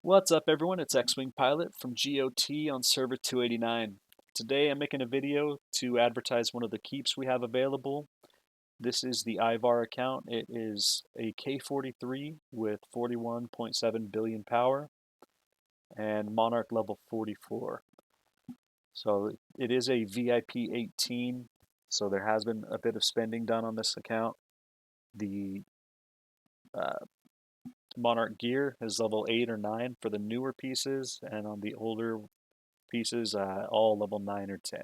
What's up everyone, it's X-Wing Pilot from GOT on server 289. Today I'm making a video to advertise one of the keeps we have available. This is the Ivar account. It is a K43 with 41.7 billion power and Monarch level 44. So it is a VIP 18, so there has been a bit of spending done on this account. The uh, Monarch gear is level 8 or 9 for the newer pieces, and on the older pieces, all level 9 or 10.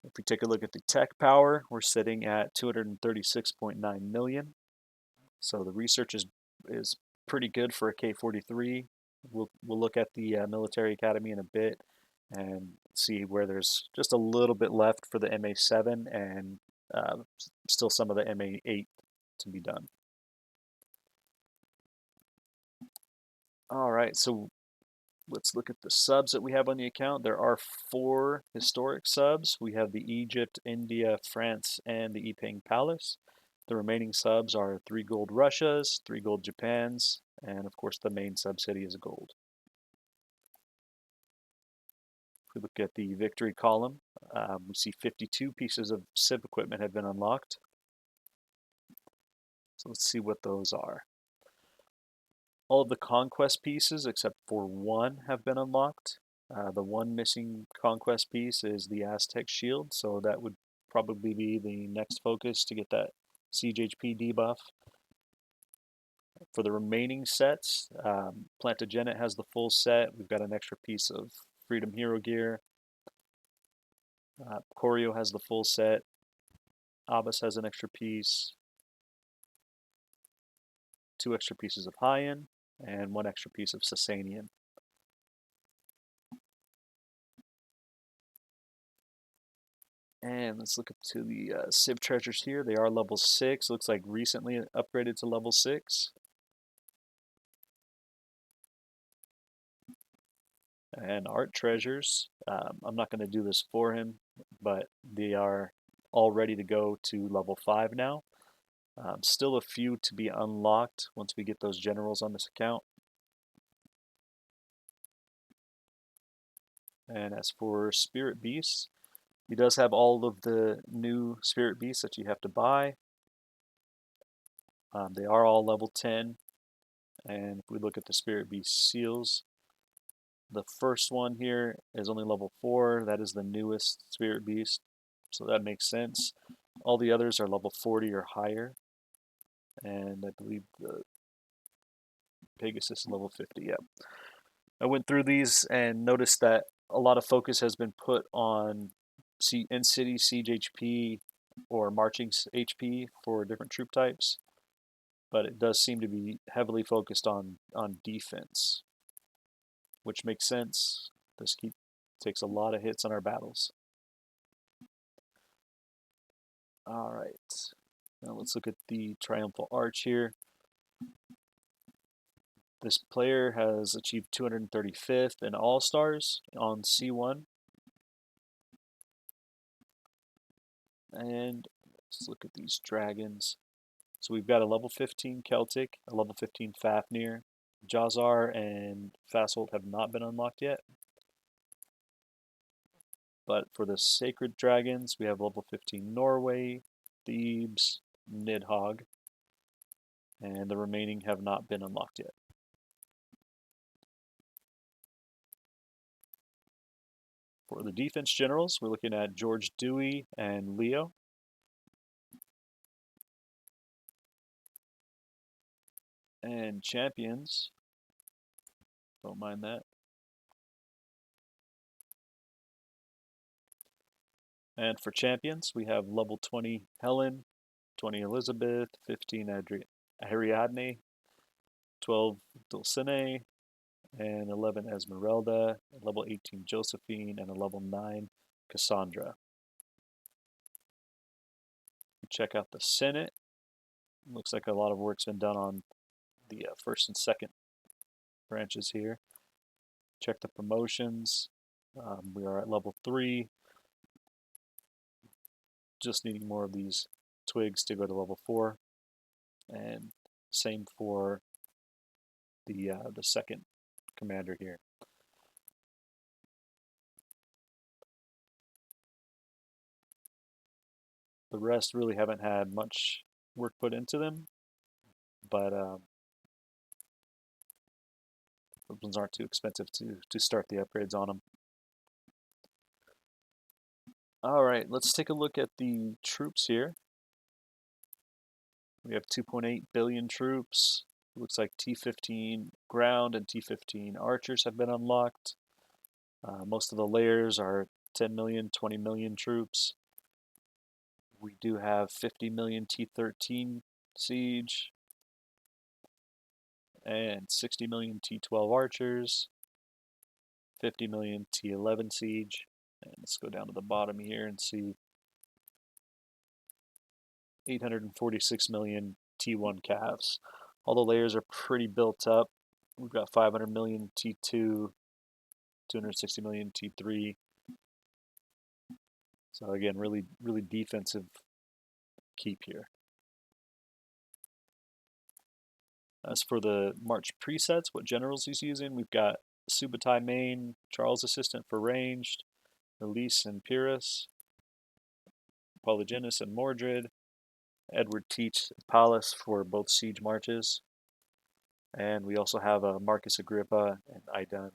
If we take a look at the tech power, we're sitting at 236.9 million. So the research is pretty good for a K43. We'll look at the military academy in a bit and see where there's just a little bit left for the MA7 and still some of the MA8 to be done. All right, so let's look at the subs that we have on the account. There are 4 historic subs. We have the Egypt, India, France, and the Ypeng Palace. The remaining subs are 3 gold Russias, 3 gold Japans, and of course the main subsidy is gold. If we look at the victory column, we see 52 pieces of Civ equipment have been unlocked. So let's see what those are. All of the conquest pieces, except for 1, have been unlocked. The one missing conquest piece is the Aztec shield, so that would probably be the next focus to get that siege HP debuff. For the remaining sets, Plantagenet has the full set. We've got an extra piece of Freedom Hero gear. Corio has the full set. Abbas has an extra piece. 2 extra pieces of High-End, and 1 extra piece of Sasanian. And let's look up to the Civ treasures here. They are level 6. Looks like recently upgraded to level 6. And art treasures. I'm not going to do this for him, but they are all ready to go to level 5 now. Still a few to be unlocked once we get those generals on this account. And as for Spirit Beasts, he does have all of the new Spirit Beasts that you have to buy. They are all level 10. And if we look at the Spirit Beast seals, the first one here is only level 4. That is the newest Spirit Beast, so that makes sense. All the others are level 40 or higher. And I believe the Pegasus is level 50, yeah. I went through these and noticed that a lot of focus has been put on in-city siege HP or marching HP for different troop types, but it does seem to be heavily focused on defense, which makes sense. This keep takes a lot of hits on our battles. All right, now let's look at the Triumphal Arch here. This player has achieved 235th in All-Stars on C1. And let's look at these dragons. So we've got a level 15 Celtic, a level 15 Fafnir. Jazar and Fasold have not been unlocked yet. But for the Sacred Dragons, we have level 15 Norway, Thebes, Nidhogg, and the remaining have not been unlocked yet. For the defense generals, we're looking at George Dewey and Leo. And champions, don't mind that. And for champions, we have level 20 Helen, 20 Elizabeth, 15 Ariadne, 12 Dulcinea, and 11 Esmeralda, level 18 Josephine, and a level 9 Cassandra. Check out the Senate. Looks like a lot of work's been done on the first and second branches here. Check the promotions. We are at level 3. Just needing more of these twigs to go to level 4. And same for the second commander here. The rest really haven't had much work put into them, but those ones aren't too expensive to start the upgrades on them. All right, let's take a look at the troops here. We have 2.8 billion troops. Looks like T-15 ground and T-15 archers have been unlocked. Most of the layers are 10 million, 20 million troops. We do have 50 million T-13 siege and 60 million T-12 archers, 50 million T-11 siege. And let's go down to the bottom here and see 846 million T1 calves. All the layers are pretty built up. We've got 500 million T2, 260 million T3. So again, really defensive keep here. As for the March presets, what generals he's using, we've got Subutai main, Charles Assistant for ranged, Elise and Pyrrhus, Polygenus and Mordred, Edward Teach Palace for both siege marches, and we also have a Marcus Agrippa and Idan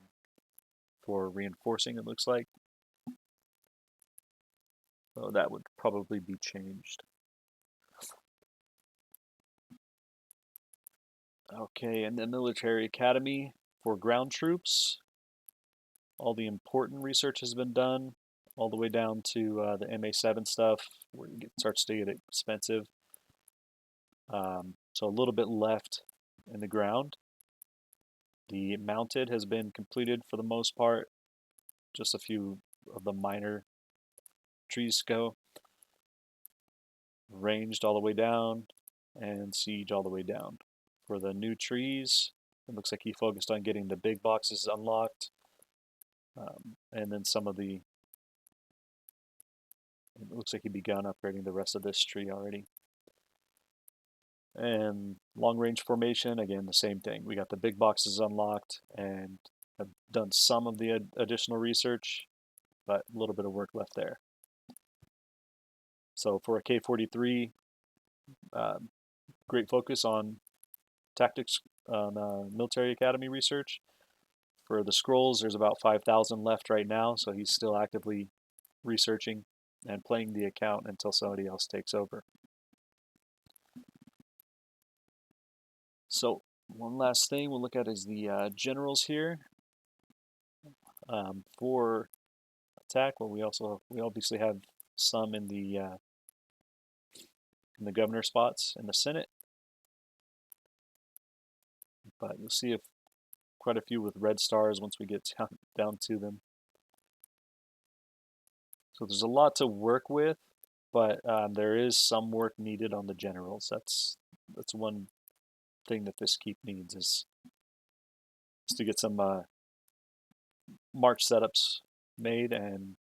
for reinforcing, it looks like. So that would probably be changed. Okay, and the military academy for ground troops. All the important research has been done, all the way down to the MA7 stuff, where it starts to get expensive. So a little bit left in the ground. The mounted has been completed for the most part. Just a few of the minor trees go. Ranged all the way down, and siege all the way down. For the new trees, it looks like he focused on getting the big boxes unlocked. And then some of the, it looks like he begun upgrading the rest of this tree already. And long range formation, again, the same thing. We got the big boxes unlocked and have done some of the additional research, but a little bit of work left there. So for a K43, great focus on tactics on military academy research. For the scrolls, there's about 5,000 left right now, so he's still actively researching and playing the account until somebody else takes over. So one last thing we'll look at is the generals here. For attack, well, we obviously have some in the governor spots in the Senate, but you'll see if quite a few with red stars once we get down to them. So there's a lot to work with, but there is some work needed on the generals. That's one thing that this keep needs is to get some march setups made, and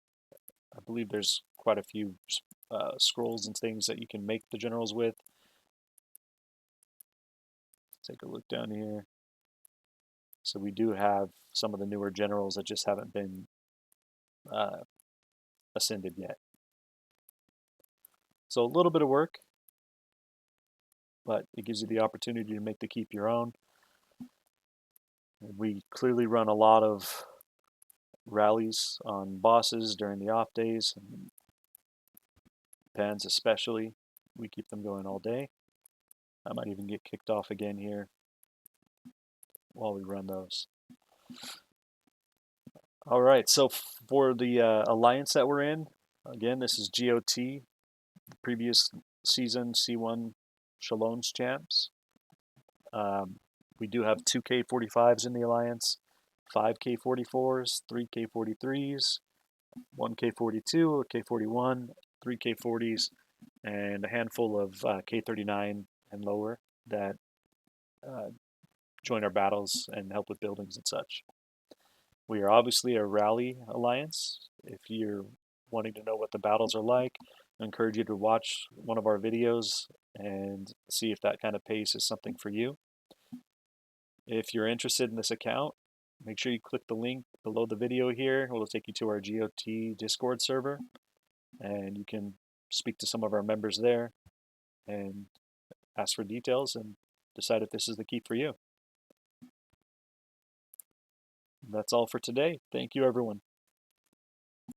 I believe there's quite a few scrolls and things that you can make the generals with. Take a look down here. So we do have some of the newer generals that just haven't been ascended yet. So a little bit of work, but it gives you the opportunity to make the keep your own. We clearly run a lot of rallies on bosses during the off days, and pens especially. We keep them going all day. I might even get kicked off again here while we run those. All right, so for the alliance that we're in, again, this is GOT, the previous season C1 Shalom's champs. We do have 2 K45s in the alliance, 5 K44s, 3 K43s, 1 K42, a K41, 3 K40s, and a handful of K39 and lower that join our battles and help with buildings and such. We are obviously a rally alliance. If you're wanting to know what the battles are like, I encourage you to watch one of our videos and see if that kind of pace is something for you. If you're interested in this account, make sure you click the link below the video here. It will take you to our GOT Discord server, and you can speak to some of our members there and ask for details and decide if this is the key for you. That's all for today. Thank you, everyone.